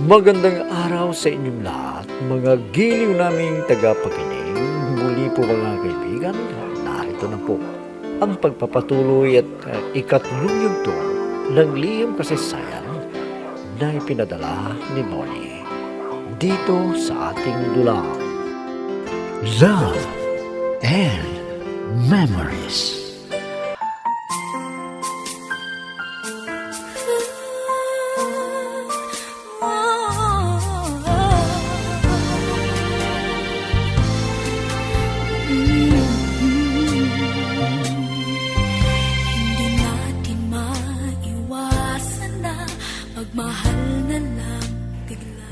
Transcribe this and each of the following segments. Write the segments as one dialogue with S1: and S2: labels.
S1: Magandang araw sa inyong lahat, mga giliw naming tagapakinig. Muli po mga kaibigan, narito na po ang pagpapatuloy at ikatlong yugto ng lihim kasaysayan na ipinadala ni Bonnie dito sa ating dulang Love and Memories.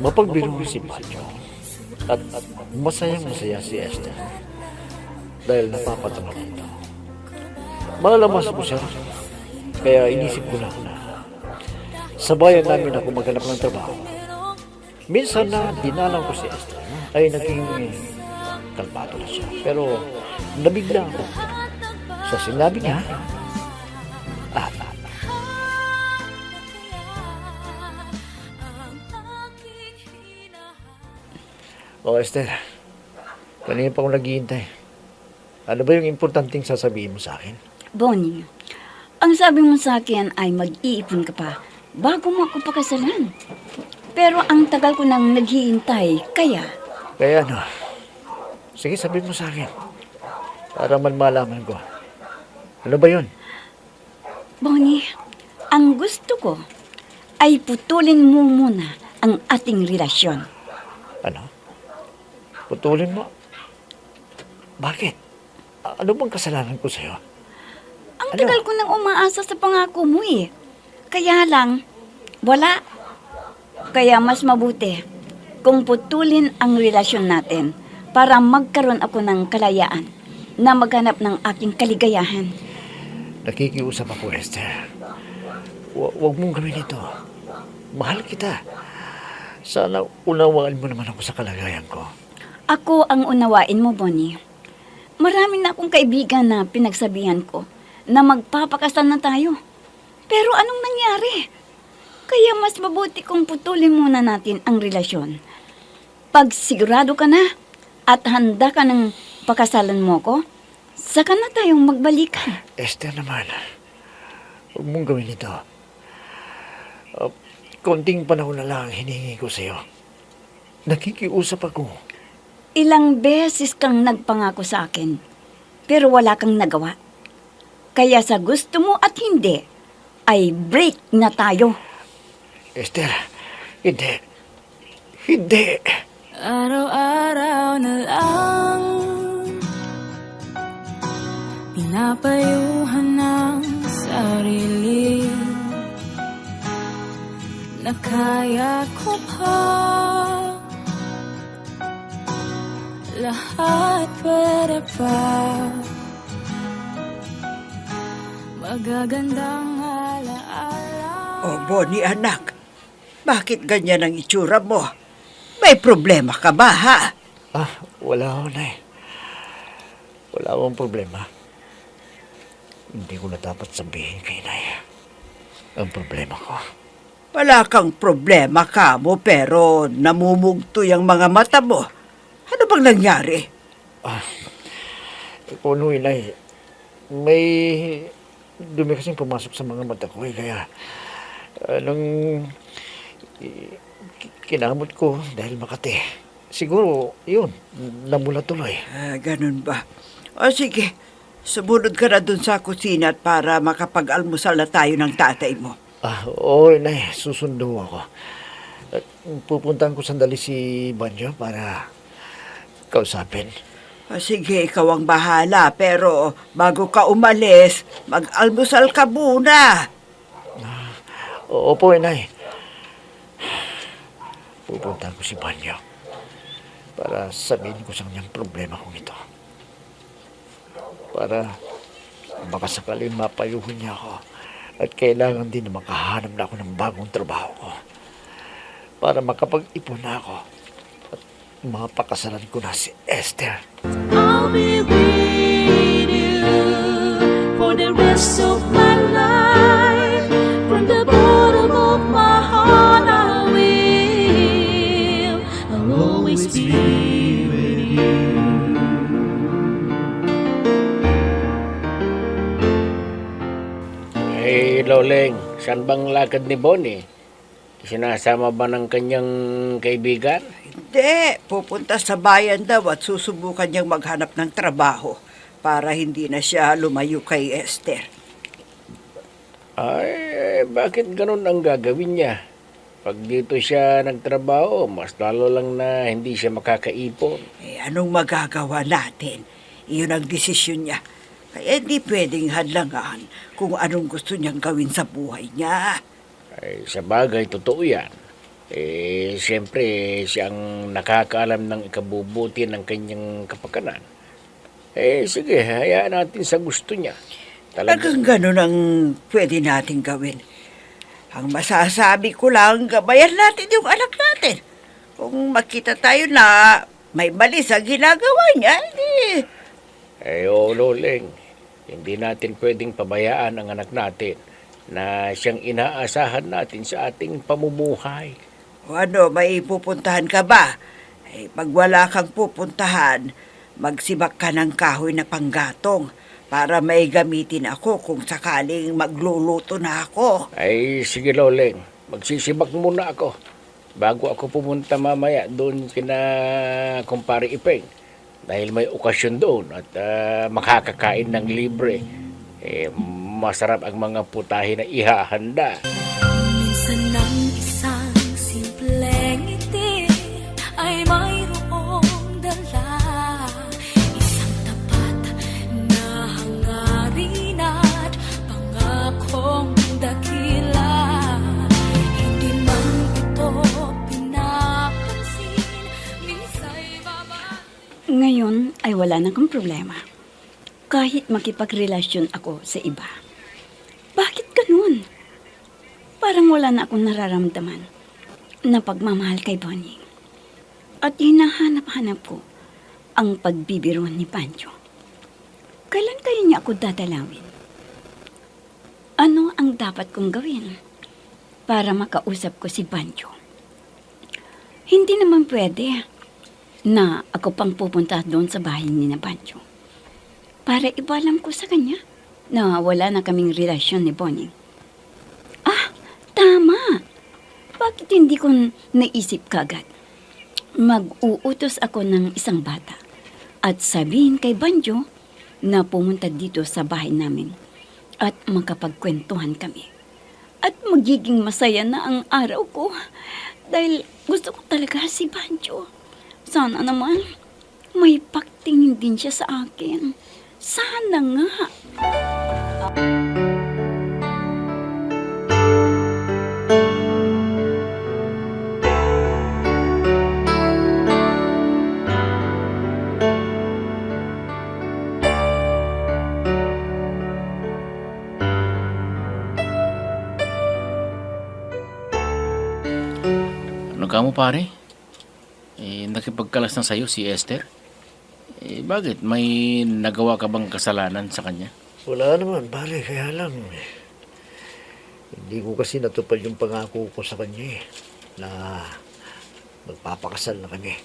S1: Mapagbiro si Banjo at masayang-masaya si Esther dahil napapatama nito. Malamas ko siya, kaya inisip ko na sa bayan namin ako maghanap ng trabaho. Minsan na dinalang ko si Esther ay naging kalmado na siya, pero nabigla ako sa sinabi niya. Esther, kanina pa akong naghihintay. Ano ba yung importanteng sasabihin mo sa akin?
S2: Bonnie, ang sabi mo sa akin ay mag-iipon ka pa bago mo ako pakasalan. Pero ang tagal ko nang naghihintay, kaya...
S1: Kaya ano? Sige, sabihin mo sa akin. Para man malaman ko. Ano ba yun?
S2: Bonnie, ang gusto ko ay putulin mo muna ang ating relasyon.
S1: Ano? Putulin mo? Bakit? Ano bang kasalanan ko sa'yo?
S2: Ang tagal ko nang umaasa sa pangako mo eh. Kaya lang, wala. Kaya mas mabuti kung putulin ang relasyon natin para magkaroon ako ng kalayaan na maghanap ng aking kaligayahan.
S1: Nakikiusap ako, Esther. Huwag mong gawin ito. Mahal kita. Sana unawaan mo naman ako sa kalagayan ko.
S2: Ako ang unawain mo, Bonnie. Marami na akong kaibigan na pinagsabihan ko na magpapakasal na tayo. Pero anong nangyari? Kaya mas mabuti kung putulin muna natin ang relasyon. Pag sigurado ka na at handa ka ng pakasalan mo ko, saka na tayong magbalikan.
S1: Esther naman, huwag mong gawin ito. Konting panahon na lang hiningi ko sa'yo. Nakikiusap ako.
S2: Ilang beses kang nagpangako sa akin, pero wala kang nagawa. Kaya sa gusto mo at hindi, ay break na tayo.
S1: Esther, hindi. Hindi.
S3: Araw-araw na lang pinapayuhan ng sarili na kaya ko pa lahat, pwede pa magagandang alaala.
S4: Oh, Bonnie anak, bakit ganyan ang itsura mo? May problema ka ba, ha?
S1: Wala ako, Nay. Wala akong problema. Hindi ko na dapat sabihin kay Nay ang problema ko.
S4: Wala kang problema ka mo, pero namumugto yung mga mata mo. Ano bang nangyari?
S1: Kung Nay, may dumi kasing pumasok sa mga mata ko, kaya nung kinamot ko dahil Makati. Siguro, yun, namula tuloy.
S4: Ganun ba? O sige, sumunod ka na dun sa kusina para makapag-almusal na tayo ng tatay mo.
S1: Oo, Nay, susundo ako. At pupuntahan ko sandali si Banjo para kausapin.
S4: O sige, ikaw ang bahala, pero bago ka umalis, mag-almusal ka muna.
S1: Opo, Nay. Pupuntahan ko si Banjo para sabihin ko sa kanyang problema kong ito. Para baka sakaling mapayuhin niya ako at kailangan din na makahanap na ako ng bagong trabaho ko para makapag-ipon na ako at mapakasalan ko na si Esther.
S3: I'll be with you for the rest of my life. From the bottom of my heart I will.
S5: Loleng, saan bang lakad ni Bonnie? Sinasama ba ng kanyang kaibigan?
S4: Hindi, pupunta sa bayan daw at susubukan niyang maghanap ng trabaho para hindi na siya lumayo kay Esther.
S5: Ay, bakit ganun ang gagawin niya? Pag dito siya nagtrabaho, mas lalo lang na hindi siya makakaipon.
S4: Anong magagawa natin? Iyon ang desisyon niya. Kaya hindi pwedeng hadlangan kung anong gusto niyang gawin sa buhay niya.
S5: Ay, sa bagay, totoo yan. Siyempre, siyang nakakaalam ng ikabubuti ng kanyang kapakanan. Sige, hayaan natin sa gusto niya.
S4: Talagang ganun ang pwede natin gawin. Ang masasabi ko lang, gabayan natin yung anak natin. Kung makita tayo na may mali sa ginagawa niya, hindi.
S5: Oo, Loleng. Hindi natin pwedeng pabayaan ang anak natin na siyang inaasahan natin sa ating pamumuhay.
S4: O ano, may pupuntahan ka ba? Pag wala kang pupuntahan, magsibak ka ng kahoy na panggatong para may gamitin ako kung sakaling magluluto na ako.
S5: Ay, sige, Loleng. Magsisibak muna ako bago ako pumunta mamaya doon kina Kumpare Ipeng. Dahil may okasyon doon at makakakain ng libre. Masarap ang mga putahe na ihahanda.
S3: Minsan ng isang simpleng ngiti ay mayroong dala, isang tapat na hangarin at pangakong dakila. Hindi man ito pinapansin, minsa'y
S2: Ngayon ay wala na kang problema. Kahit makipagrelasyon ako sa iba. Bakit ganun? Parang wala na akong nararamdaman na pagmamahal kay Bonnie. At hinahanap-hanap ko ang pagbibiro ni Pancho. Kailan kaya niya ako dadalawin? Ano ang dapat kong gawin para makausap ko si Pancho? Hindi naman pwede na ako pang pupunta doon sa bahay ni na Pancho. Para ibalam ko sa kanya na wala na kaming relasyon ni Bonnie. Ah, tama! Bakit hindi ko naisip kagad? Mag-uutos ako ng isang bata at sabihin kay Banjo na pumunta dito sa bahay namin at makapagkwentuhan kami. At magiging masaya na ang araw ko dahil gusto ko talaga si Banjo. Sana naman may pagtingin din siya sa akin. Sana nga.
S6: Ano ka mo pare? Nakipagkalas na sa'yo si Esther? Bakit? May nagawa ka bang kasalanan sa kanya?
S1: Wala naman, pare. Kaya lang, hindi ko kasi natupad yung pangako ko sa kanya na magpapakasal na kami.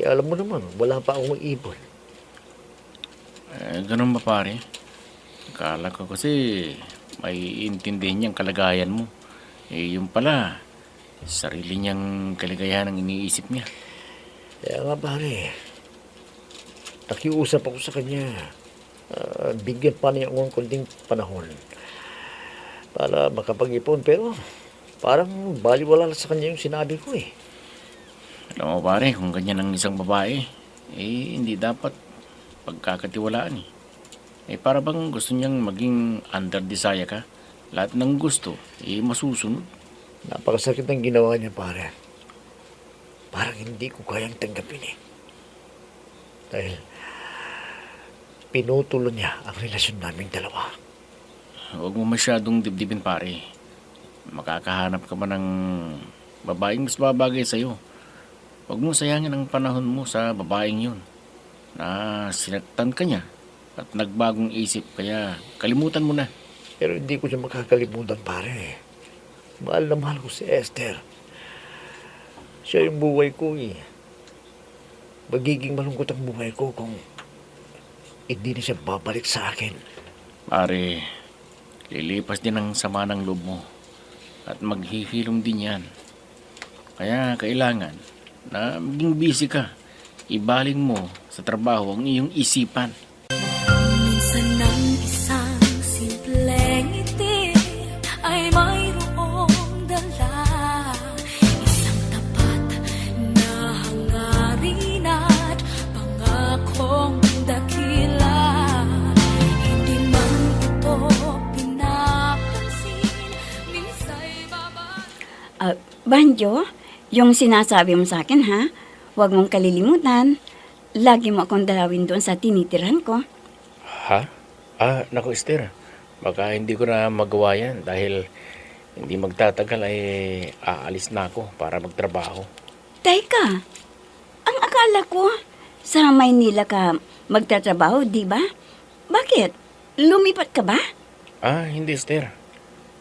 S1: Alam mo naman, wala pa akong ipon.
S6: Ganun ba pare? Akala ko kasi may intindihin niyang kalagayan mo. Yung pala, sarili niyang kaligayahan ang iniisip niya.
S1: Kaya nga pare, nakiusap ako sa kanya. Bigyan pa niya akong konting panahon para makapag-ipon. Pero parang baliwala na sa kanya yung sinabi ko eh.
S6: Alam mo pare, kung ganyan ang isang babae, hindi dapat pagkakatiwalaan eh. Para bang gusto niyang maging under desire ka? Lahat ng gusto, masusunod.
S1: Napakasakit ng ginawa niya, pare. Parang hindi ko kayang tanggapin eh. Dahil pinutulo niya ang relasyon naming dalawa.
S6: Huwag mo masyadong dibdibin pare. Makakahanap ka ba ng babaeng mas babagay sa'yo? Huwag mo sayangin ang panahon mo sa babaeng yun. Na sinaktan ka niya at nagbagong isip, kaya kalimutan mo na.
S1: Pero hindi ko siya makakalimutan, pare. Mahal na mahal ko si Esther. Siya yung buhay ko eh. Magiging malungkot ang buhay ko kung hindi na siya babalik sa akin.
S6: Pare, lilipas din ang sama ng loob mo. At maghihilom din yan. Kaya kailangan na maging busy ka. Ibaling mo sa trabaho ang iyong isipan.
S3: Minsan ng isang simpleng ngiti ay mayroong dala, isang tapat na hangarin at pangakong dakila. Hindi man ito pinapansin, minsa'y
S2: Banjo, yung sinasabi mo sa akin, ha? Huwag mong kalilimutan. Lagi mo akong dalawin doon sa tinitiran ko.
S5: Ha? Naku Esther, baka hindi ko na magawa yan dahil hindi magtatagal ay aalis na ako para magtrabaho.
S2: Teka, ang akala ko, sa Maynila ka magtatrabaho, di ba? Bakit? Lumipat ka ba?
S5: Hindi Esther.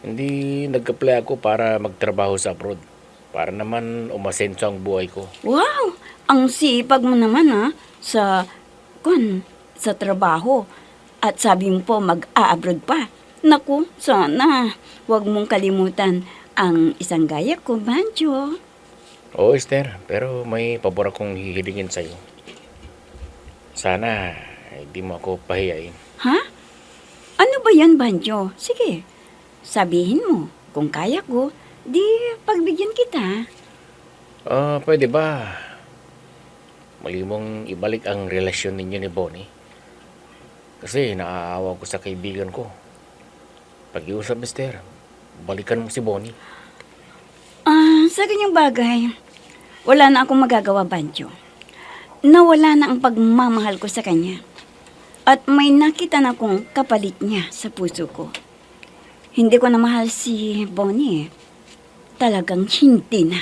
S5: Hindi nag-apply ako para magtrabaho sa abroad. Para naman umasenso ang buhay ko.
S2: Wow! Ang sipag mo naman, ha? Sa trabaho. At sabi mo po, mag-a-abroad pa. Naku, sana. Huwag mong kalimutan ang isang gaya ko, Banjo.
S5: Oo Esther, pero may pabor akong hihilingin sa'yo. Sana hindi mo ako pahiyain.
S2: Ha? Ano ba yan, Banjo? Sige, sabihin mo. Kung kaya ko, di pagbigyan kita.
S5: Pwede ba mali mong ibalik ang relasyon ninyo ni Bonnie? Kasi naaawa ko sa kaibigan ko. Pag-iusap, Esther, balikan mo si Bonnie.
S2: Sa ganyang bagay, wala na akong magagawa, Banjo. Nawala na ang pagmamahal ko sa kanya. At may nakita na akong kapalit niya sa puso ko. Hindi ko na mahal si Bonnie. Talagang hindi na.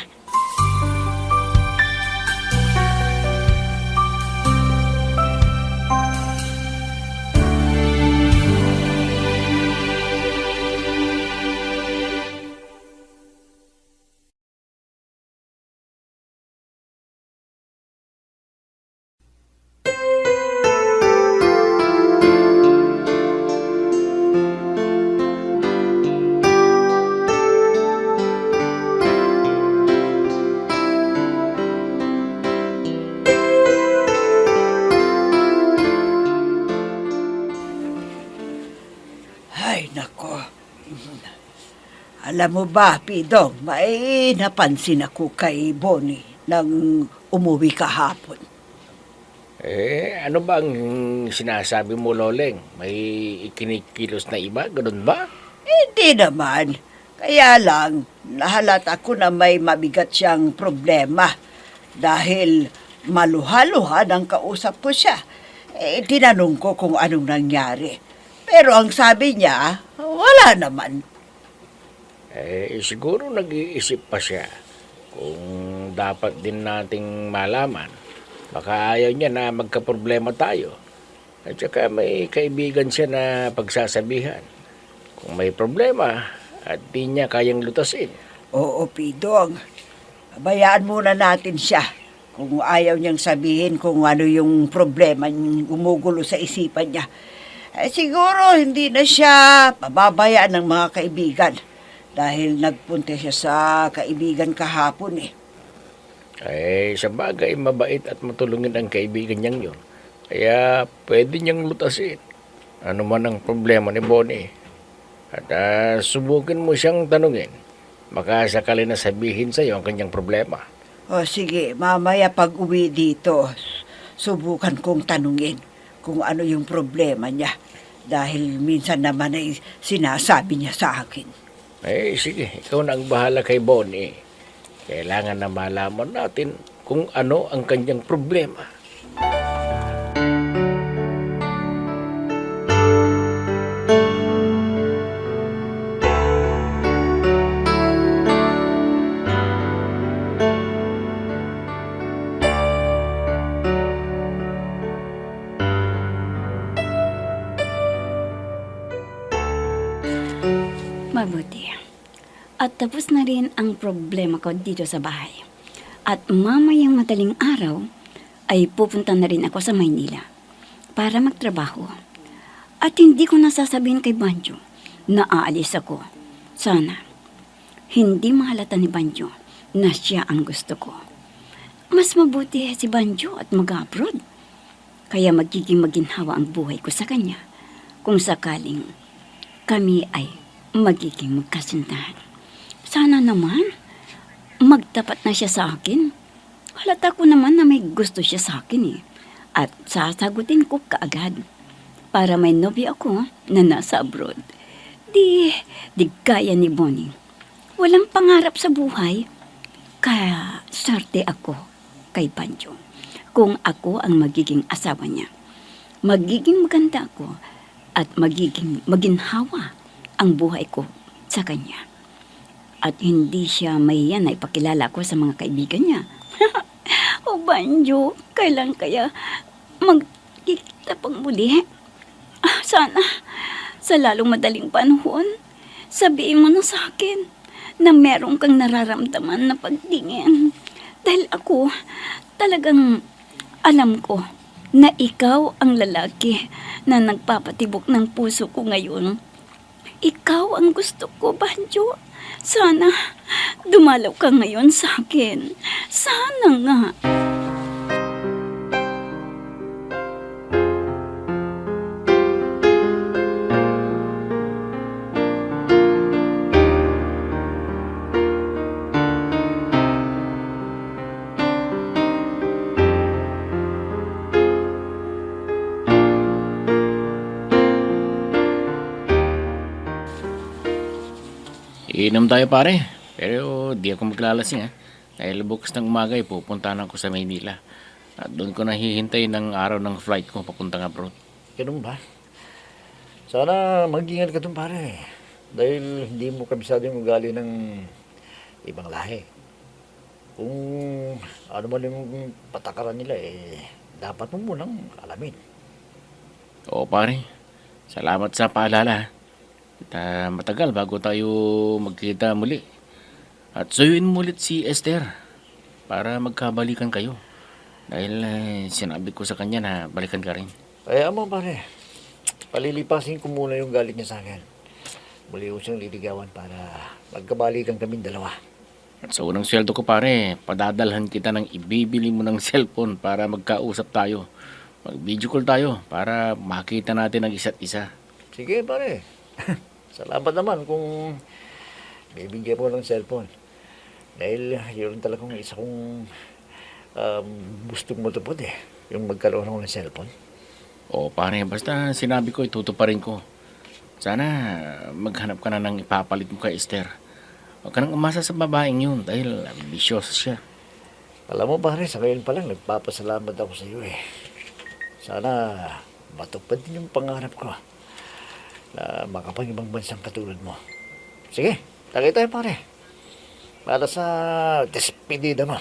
S4: Ay, nako. Alam mo ba, Pidong, may napansin ako kay Bonnie nang umuwi kahapon.
S5: Ano ba ang sinasabi mo, Loleng? May ikinikilos na iba? Ganun ba?
S4: Hindi naman. Kaya lang, nahalata ko na may mabigat siyang problema dahil maluha-luha nang kausap ko siya. Tinanong ko kung anong nangyari. Pero ang sabi niya, wala naman.
S5: Siguro nag-iisip pa siya kung dapat din nating malaman. Baka ayaw niya na magkaproblema tayo. At saka may kaibigan siya na pagsasabihan. Kung may problema at di niya kayang lutasin.
S4: Oo, Pidong. Bayaan muna natin siya kung ayaw niyang sabihin kung ano yung problema yung gumugulo sa isipan niya. Siguro hindi na siya pababayaan ng mga kaibigan dahil nagpunta siya sa kaibigan kahapon eh.
S5: Sa bagay, mabait at matulungin ang kaibigan niyang yun. Kaya pwede niyang lutasin. Ano man ang problema ni Bonnie. At subukin mo siyang tanungin. Baka sakali na sabihin sa'yo ang kanyang problema.
S4: O sige, mamaya pag uwi dito, subukan kong tanungin kung ano yung problema niya. Dahil minsan naman ay sinasabi niya sa akin.
S5: Sige, ikaw na ang bahala kay Bonnie. Kailangan na malaman natin kung ano ang kanyang problema.
S2: Mabuti. At tapos na rin ang problema ko dito sa bahay. At mamayang madaling araw ay pupunta na rin ako sa Maynila para magtrabaho. At hindi ko nasasabihin kay Banjo na aalis ako. Sana, hindi mahalata ni Banjo na siya ang gusto ko. Mas mabuti si Banjo at mag-abroad. Kaya magiging maginhawa ang buhay ko sa kanya kung sakaling kami ay magiging magkasintahan. Sana naman, magtapat na siya sa akin. Halata ko naman na may gusto siya sa akin eh. At sasagutin ko kaagad para may nobya ako na nasa abroad. Di gaya ni Bonnie. Walang pangarap sa buhay. Kaya swerte ako kay Banjo kung ako ang magiging asawa niya. Magiging maganda ako at magiging maginhawa ang buhay ko sa kanya. At hindi siya mahiya na ipakilala ko sa mga kaibigan niya. O Banjo, kailan kaya magkikita pang muli? Sana, sa lalong madaling panahon, sabihin mo na sa akin na meron kang nararamdaman na pagtingin. Dahil ako, talagang alam ko na ikaw ang lalaki na nagpapatibok ng puso ko ngayon. Ikaw ang gusto ko, Banjo. Sana dumalaw ka ngayon sa akin. Sana nga.
S6: Iinom tayo pare, pero di ako maglalasing ha. Dahil bukas ng umaga ay pupuntahan ako sa Maynila. At doon ko nahihintay ng araw ng flight ko papuntang abroad.
S1: Ganun ba? Sana mag-ingat ka dun, pare. Dahil hindi mo kabisado yung ugali ng ibang lahi. Kung ano man yung patakaran nila, dapat mo munang alamin.
S6: Oo pare, salamat sa paalala. At matagal bago tayo magkita muli. At suyuin mo ulit si Esther para magkabalikan kayo. Dahil sinabi ko sa kanya na balikan ka rin.
S1: Kaya mo, pare, palilipasin ko muna yung galit niya sa akin. Muli ko siyang liligawan para magkabalikan kaming dalawa.
S6: At sa unang sweldo ko pare, padadalhan kita ng ibibili mo ng cellphone para magkausap tayo. Mag-video call tayo para makita natin ang isa't isa.
S1: Sige, pare. Salamat naman kung bibigyan mo ng cellphone. Dahil yun talagang isa kong gustong matupad yung magkaroon ako ng cellphone.
S6: Oo pare, basta sinabi ko itutuparin ko. Sana maghanap ka na ng ipapalit mo kay Esther. Huwag ka nang umasa sa babaeng yun dahil ambisyosa siya.
S1: Alam mo, pare, sa ngayon pa lang nagpapasalamat ako sa iyo Sana matupad din yung pangarap ko na makapag-ibang bansang katulad mo. Sige, tagay tayo, pare. Para sa despedida mo.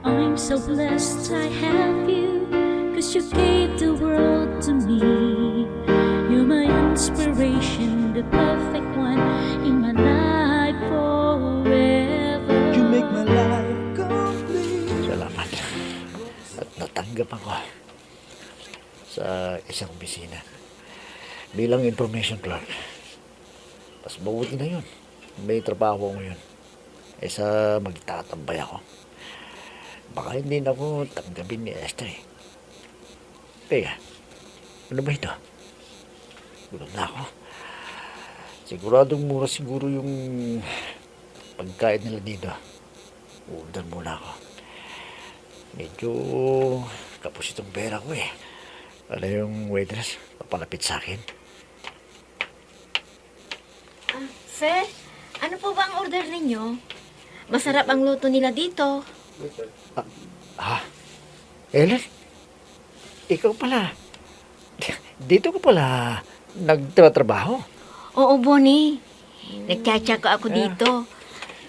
S3: I'm so blessed I have you, 'cause you gave the world to me. You're my inspiration, the perfect one in my life forever.
S7: You make my life complete.
S1: Salamat. At natanggap ako sa isang opisina bilang information clerk. Mas mabuti na yun. May trabaho ko ngayon. Sa magtatambay ako. Baka hindi na ako tanggapin ni Esther. Teka, ano ba ito? Gulat na ako. Siguradong mura siguro yung pagkain nila dito. Order muna ako. Medyo kapos itong pera ko Ano yung waitress? Papalapit sa akin.
S8: Sir, ano po ba ang order ninyo? Masarap ang luto nila dito.
S1: Ellen? Ikaw pala. Dito ka pala nagtatrabaho?
S8: Oo, Bonnie. Nagtsatsaga ako dito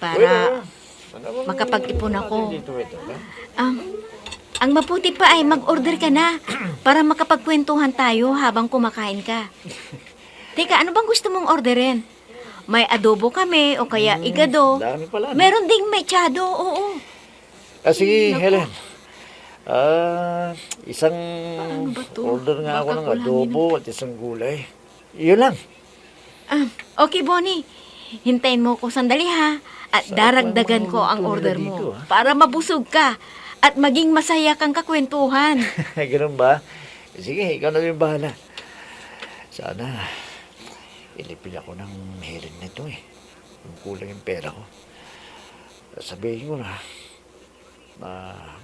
S8: para makapag-ipon ako. Ang mabuti pa ay mag-order ka na para makapagkwentuhan tayo habang kumakain ka. Teka, ano bang gusto mong orderin? May adobo kami o kaya igado.
S1: Dami pala.
S8: Meron ding mechado, oo.
S1: Sige,
S8: Naku.
S1: Helen. Isang
S8: Paano ba to?
S1: order nga ako
S8: Baka
S1: ng
S8: kulangin.
S1: adobo at isang gulay. Yun lang.
S8: Okay, Bonnie. Hintayin mo ko sandali ha. At daragdagan ko ang order
S1: dito,
S8: mo
S1: ah.
S8: para mabusog ka at maging masaya kang kakwentuhan.
S1: Ganun ba? Sige, ikaw na rin bahala. Sana, ilipin ako ng Helen na ito eh. Kung kulang yung pera ko. Sabihin ko na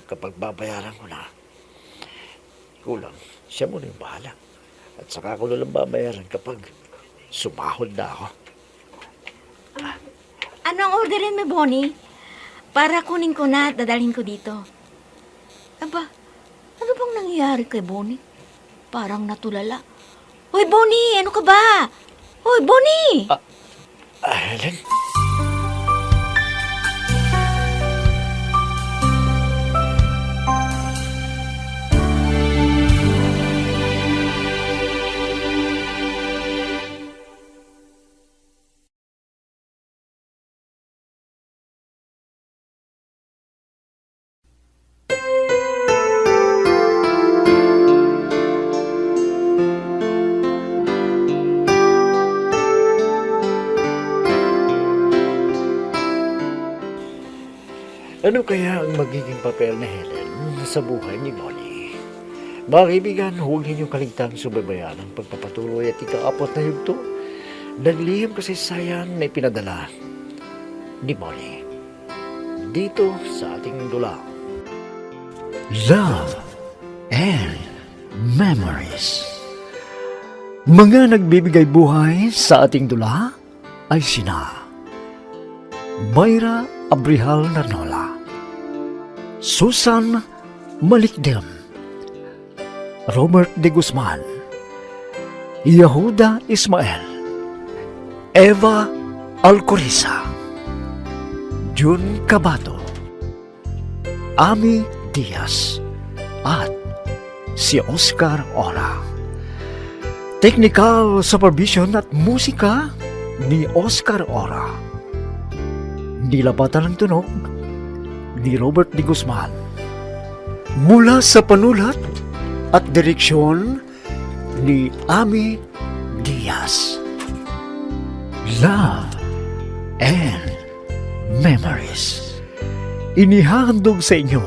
S1: kapag babayaran ko na, kulang, siya muna yung bahala. At saka ko na lang babayaran kapag sumahod na ako.
S8: Anong orderin mo, Bonnie? Para kunin ko na at dadalhin ko dito. Aba, ano bang nangyayari kay Bonnie? Parang natulala. Hoy, Bonnie! Ano ka ba? Hoy, Bonnie!
S1: Helen? Ano kaya ang magiging papel ni Helen sa buhay ni Bonnie? Mga kaibigan, huwag ninyong kaligtang subaybayan ang pagpapatuloy at ika-apat na yugto ng lihim kasaysayan na ipinadala ni Bonnie dito sa ating dula. Love and Memories. Mga nagbibigay buhay sa ating dula ay sina Mayra Abrihal Narnola, Susan Malikdem, Robert de Guzman, Yehuda Ismael, Eva Alcoriza, Jun Cabato, Ami Diaz, at si Oscar Ora. Technical supervision at musika ni Oscar Ora. Nilapatan ng tunog ni Robert de Guzman. Mula sa panulat at direksyon ni Ami Diaz. Love and Memories. Inihahandog sa inyo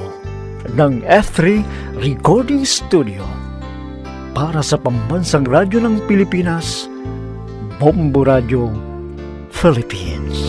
S1: ng F3 Recording Studio para sa Pambansang Radyo ng Pilipinas, Bombo Radio, Philippines.